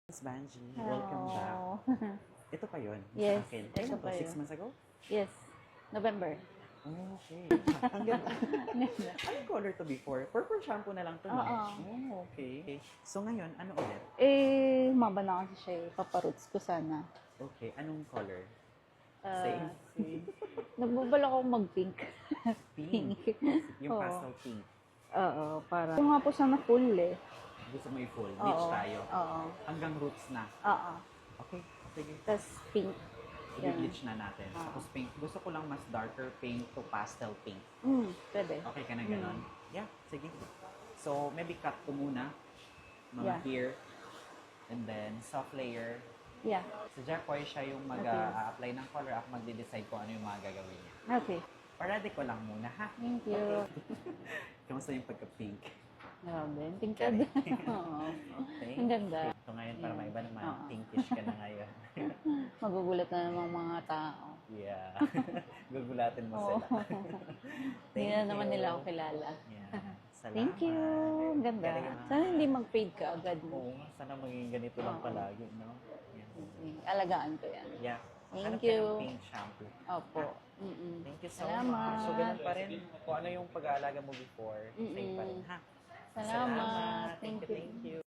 Miss Banji, welcome back. Hello. Ito pa yun, Yes, sa akin. ito Kailan pa to? 6 yun. months ago? Yes. November. Oh, okay. Ang ganda. Anong color to before? Purple shampoo na lang to, no? Oo. Oh, okay. So ngayon, ano ulit? Maba na kasi siya eh. Paparoots ko sana. Okay, anong color? Ah, Same. Nagbabala ako mag-pink. Pink. Yung Oo. pastel pink. Oo, para. Yung nga po sana full eh. Gusto mo i-full. Beach Oo. tayo. Oo. Hanggang roots na. Oo. Okay, sige. Tapos pink. Yan. I-bleach na natin. Tapos pink. Gusto ko lang mas darker pink to pastel pink. Pwede. Okay ka na ganon? Yeah, sige. So, maybe cut ko muna. Mga Yeah. here. And then, soft layer. Yeah. Si Jackoy, siya yung mag-apply ng color. Ako magde-decide kung ano yung mga gagawin niya. Okay. Parade ko lang muna, ha? Thank you. Kamusta yung pagka-pink? Grabe. Tingkad. Oo. Thank Ang ganda. you. So, ngayon, para maiba naman, Oo. pinkish ka na ngayon. Magugulat na naman mga tao. Yeah. Gugulatin mo Oo. sila. Hindi na naman nila ako kilala. Yeah. Salamat. Thank you. Ang ganda. Galing, ha? Sana hindi mag-fade ka agad mo. Oo, sana maging ganito lang Oo. palagi, no? Yeah. Alagaan ko yan. Yeah. Thank Hanap ka you. ng pink shampoo. Opo. Thank you so Salamat. much. So, ganun pa rin. Kung ano yung pag-aalaga mo before, same pa rin, ha? Salamat. Thank you. Thank you.